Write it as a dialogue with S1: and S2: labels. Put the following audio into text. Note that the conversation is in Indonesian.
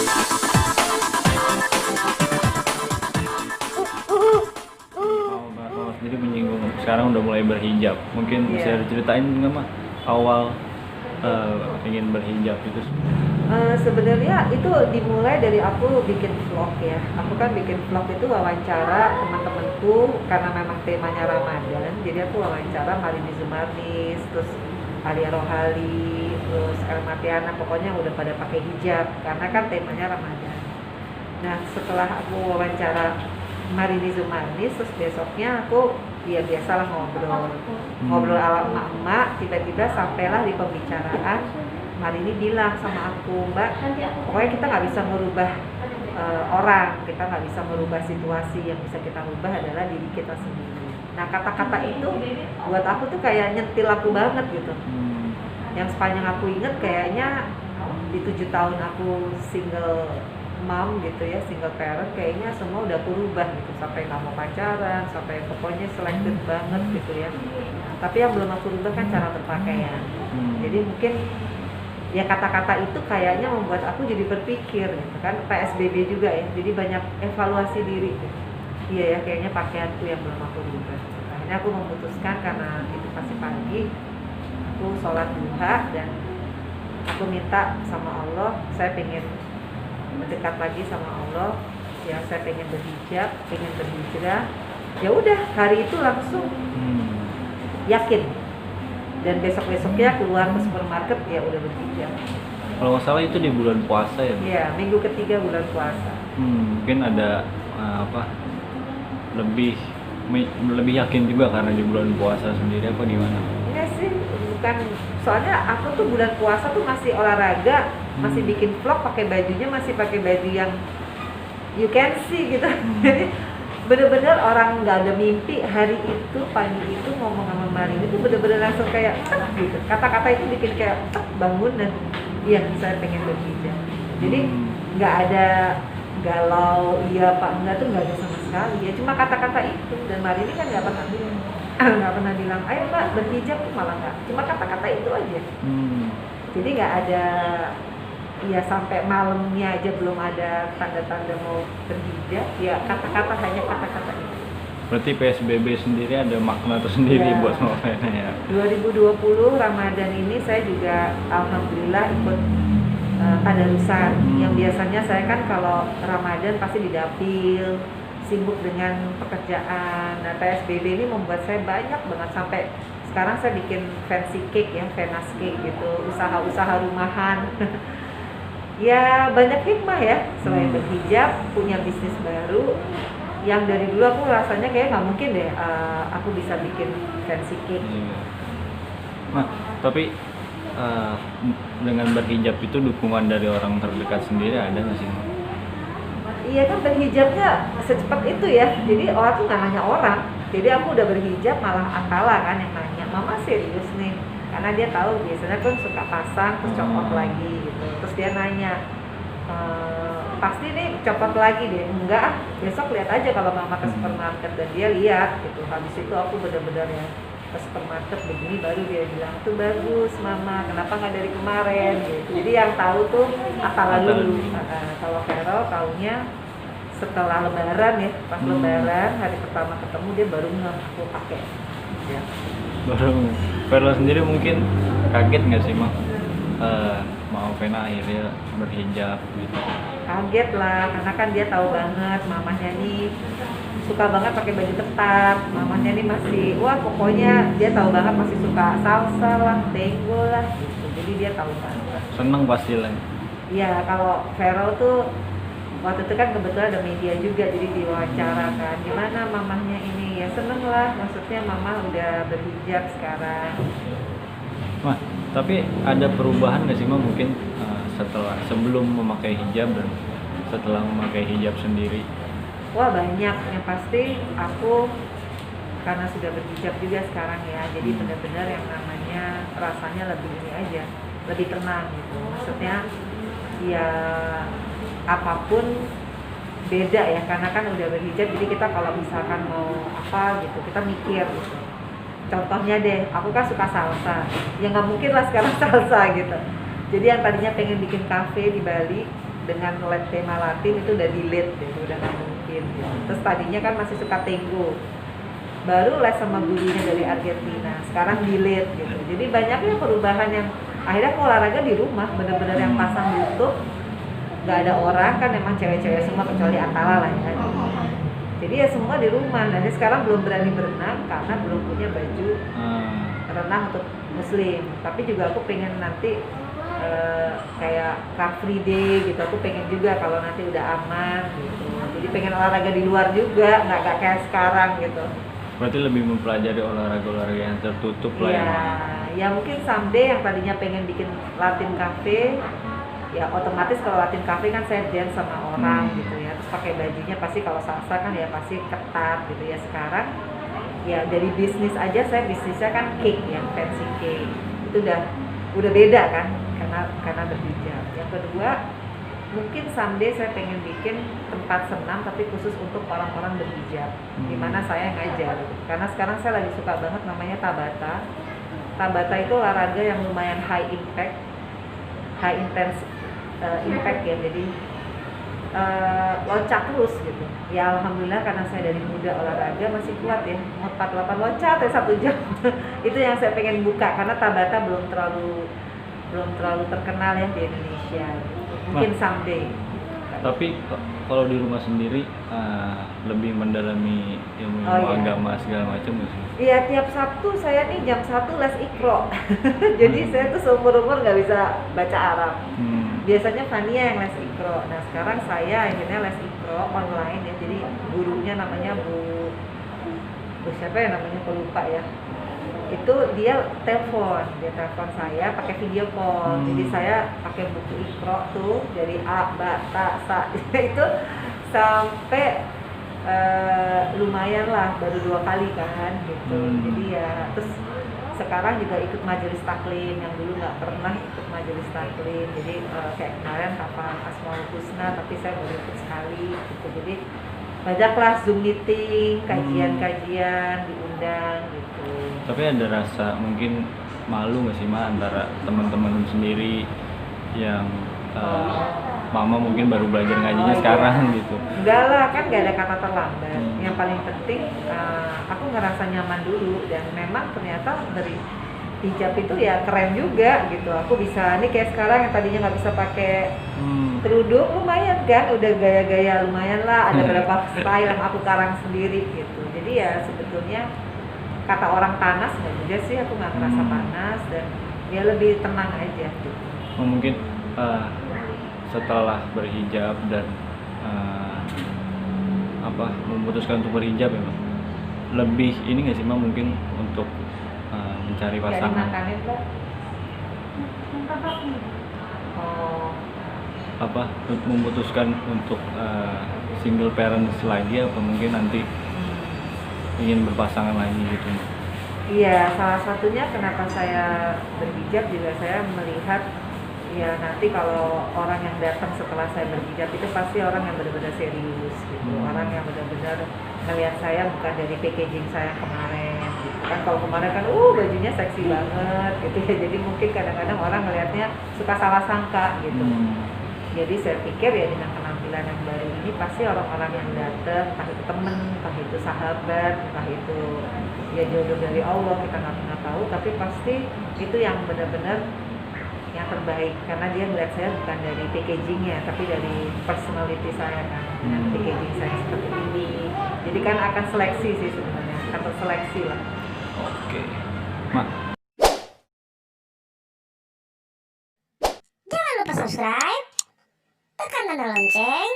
S1: Kalau sendiri menyinggung sekarang udah mulai berhijab, mungkin bisa diceritain nggak mah awal ingin berhijab itu?
S2: Sebenarnya itu dimulai dari aku bikin vlog ya. Aku kan bikin vlog itu wawancara teman-temanku karena memang temanya Ramadan. Jadi aku wawancara Marini Zumarnis, terus Alia Rohali, terus El Matiana, pokoknya udah pada pakai hijab karena kan temanya Ramadan. Nah setelah aku wawancara Marini Zumarnis, terus besoknya aku ya biasalah ngobrol ala emak-emak, tiba-tiba sampailah di pembicaraan Marini bilang sama aku, Mbak, pokoknya kita nggak bisa merubah orang, kita nggak bisa merubah situasi, yang bisa kita rubah adalah diri kita sendiri. Nah kata-kata itu buat aku tuh kayak nyentil aku banget gitu. Yang sepanjang aku inget kayaknya di 7 tahun aku single mom gitu ya, single parent, kayaknya semua udah aku rubah gitu, sampai nggak mau pacaran, sampai pokoknya selected banget gitu ya. Tapi yang belum aku rubah kan cara berpakaian. Jadi mungkin ya kata-kata itu kayaknya membuat aku jadi berpikir gitu kan, PSBB juga ya, jadi banyak evaluasi diri gitu. Iya ya, kayaknya pakaianku yang belum aku rubah. Akhirnya aku memutuskan karena itu pasti pagi, aku sholat duha dan aku minta sama Allah, saya pengen mendekat lagi sama Allah, ya saya pengen berhijab, pengen berhijrah. Ya udah, hari itu langsung yakin. Dan besok-besoknya keluar ke supermarket ya udah berhijab.
S1: Kalau nggak salah itu di bulan puasa ya?
S2: Iya, minggu ketiga bulan puasa.
S1: Mungkin ada lebih yakin juga karena di bulan puasa sendiri apa gimana?
S2: Enggak sih, bukan, soalnya aku tuh bulan puasa tuh masih olahraga, masih bikin vlog, pakai bajunya masih pakai baju yang you can see gitu. Jadi bener-bener orang nggak ada mimpi, hari itu pagi itu ngomong sama Marini itu bener-bener langsung kayak gitu, kata-kata itu bikin kayak bangun dan iya saya pengen berhijab. Jadi nggak ada galau iya pak enggak, tuh nggak ada sama sekali ya, cuma kata-kata itu. Dan Marini kan nggak pernah bilang nggak pernah bilang ayo mbak berhijab, tuh malah nggak, cuma kata-kata itu aja. Jadi nggak ada ya, sampai malamnya aja belum ada tanda-tanda mau berhijab, ya kata-kata, hanya kata-kata itu.
S1: Berarti PSBB sendiri ada makna tersendiri buat Novena ya?
S2: 2020 Ramadan ini saya juga alhamdulillah ikut tadarusan. Yang biasanya saya kan kalau Ramadan pasti di dapil, sibuk dengan pekerjaan. Nah PSBB ini membuat saya banyak banget, sampai sekarang saya bikin fancy cake ya, Venus cake gitu, usaha-usaha rumahan. Ya banyak hikmah ya, selain berhijab, punya bisnis baru yang dari dulu aku rasanya kayak nggak mungkin deh aku bisa bikin fancy cake.
S1: Nah tapi dengan berhijab itu dukungan dari orang terdekat sendiri ada nggak sih?
S2: Iya kan, berhijabnya secepat itu ya, jadi orang tuh nggak nanya orang. Jadi aku udah berhijab malah Akala kan yang nanya, mama serius nih, karena dia tahu biasanya kan suka pasang terus copot lagi gitu. Terus dia nanya, pasti nih copot lagi deh? Enggak, besok lihat aja kalau mama ke supermarket. Dan dia lihat gitu. Habis itu aku benar-benar ya ke supermarket begini, baru dia bilang tuh bagus mama, kenapa nggak dari kemarin gitu. Jadi yang tahu tuh Akala dulu. Kalau Vero taunya setelah lebaran ya, pas lebaran hari pertama ketemu dia baru aku pakai ya.
S1: Baru Vero sendiri mungkin kaget nggak sih mak mau Vena akhirnya berhijab gitu?
S2: Kaget lah, karena kan dia tahu banget mamanya nih suka banget pakai baju ketat, mamanya nih masih wah pokoknya dia tahu banget masih suka salsa lah, tango lah gitu. Jadi dia tahu banget.
S1: Seneng pasti lah.
S2: Iya, kalau Vero tuh waktu itu kan kebetulan ada media juga, jadi diwawancara kan, gimana mamahnya ini, ya seneng lah, maksudnya mama udah berhijab sekarang.
S1: Nah, tapi ada perubahan nggak sih mak mungkin sebelum memakai hijab dan setelah memakai hijab sendiri?
S2: Wah banyak, yang pasti aku karena sudah berhijab juga sekarang ya, jadi benar-benar yang namanya rasanya lebih ini aja, lebih tenang gitu. Maksudnya ya apapun beda ya, karena kan udah berhijab, jadi kita kalau misalkan mau apa gitu kita mikir gitu. Contohnya deh, aku kan suka salsa, ya nggak mungkin lah sekarang salsa gitu. Jadi yang tadinya pengen bikin kafe di Bali dengan tema Latin itu udah delete gitu, udah nggak mungkin gitu. Terus tadinya kan masih suka tango, baru les sama gurunya dari Argentina, sekarang delete gitu. Jadi banyaknya perubahan yang akhirnya aku olahraga di rumah, bener-bener yang pasang YouTube, nggak ada orang kan, emang cewek-cewek semua kecuali Atala lah ya. Jadi ya semua di rumah. Dan sekarang belum berani berenang karena belum punya baju renang untuk muslim. Tapi juga aku pengen nanti kayak car free day gitu. Aku pengen juga kalau nanti udah aman gitu. Jadi pengen olahraga di luar juga, nggak kayak sekarang gitu.
S1: Berarti lebih mempelajari olahraga yang tertutup lah ya.
S2: Ya mungkin someday yang tadinya pengen bikin Latin Cafe, ya otomatis kalau Latin Cafe kan saya dance sama orang gitu ya, terus pakai bajunya pasti kalau salsa kan ya pasti ketat gitu ya. Sekarang ya dari bisnisnya kan cake ya, fancy cake itu udah beda kan karena berhijab. Yang kedua mungkin someday saya pengen bikin tempat senam tapi khusus untuk orang-orang berhijab, di mana saya ngajar gitu. Karena sekarang saya lagi suka banget namanya Tabata. Tabata itu olahraga yang lumayan high intense impact ya, jadi loncat terus gitu ya. Alhamdulillah karena saya dari muda olahraga masih kuat ya, mau 48 loncat ya 1 jam. Itu yang saya pengen buka karena Tabata belum terlalu terkenal ya di Indonesia gitu. Mungkin someday.
S1: Tapi kalau di rumah sendiri lebih mendalami ilmu agama segala macam nggak sih?
S2: Iya, tiap Sabtu saya nih jam 1 les Iqra. Jadi saya tuh seumur-umur nggak bisa baca Arab. Biasanya Fania yang les Iqra. Nah sekarang saya akhirnya les Iqra online ya. Jadi gurunya namanya Bu siapa ya namanya, aku lupa ya. Itu dia telepon saya pakai video call. Jadi saya pakai buku Iqra tuh dari A, Ba, Ta, Sa itu sampai lumayan lah, baru 2 kali kan gitu. Jadi ya terus sekarang juga ikut majelis taklim yang dulu nggak pernah ikut majelis taklim. Jadi kayak kemarin Hafal Asmaul Husna tapi saya baru ikut sekali gitu. Jadi banyaklah Zoom meeting, kajian-kajian diundang gitu.
S1: Tapi ada rasa mungkin malu nggak sih Ma antara teman-teman sendiri yang Mama mungkin baru belajar ngajinya sekarang gitu?
S2: Enggak lah, kan nggak ada kata terlambat. Yang paling penting aku ngerasa nyaman dulu, dan memang ternyata dari hijab itu ya keren juga gitu. Aku bisa nih kayak sekarang yang tadinya nggak bisa pakai kerudung, lumayan kan, udah gaya-gaya lumayan lah. Ada beberapa style yang aku karang sendiri gitu. Jadi ya sebetulnya kata orang panas nggak juga sih, aku nggak ngerasa panas dan ya lebih tenang aja gitu.
S1: Mungkin setelah berhijab dan memutuskan untuk berhijab ya, lebih ini nggak sih Ma mungkin untuk mencari pasangan? Memutuskan untuk single parents lagi apa mungkin nanti ingin berpasangan lagi gitu?
S2: Iya, salah satunya kenapa saya berhijab juga saya melihat ya nanti kalau orang yang datang setelah saya berhijab itu pasti orang yang benar-benar serius gitu, orang yang benar-benar melihat saya bukan dari packaging saya kemarin gitu kan. Kalau kemarin kan bajunya seksi banget gitu ya, jadi mungkin kadang-kadang orang melihatnya suka salah sangka gitu. Jadi saya pikir ya dengan penampilan yang baru ini pasti orang-orang yang datang, entah itu temen, entah itu sahabat, entah itu ya jodoh dari Allah, kita nggak pernah tahu, tapi pasti itu yang benar-benar yang terbaik karena dia melihat saya bukan dari packagingnya tapi dari personality saya kan, dengan packaging saya seperti ini. Jadi kan akan seleksi sih sebenarnya, akan terseleksi lah.
S1: Oke, Ma.
S3: Jangan lupa subscribe, tekan tanda lonceng,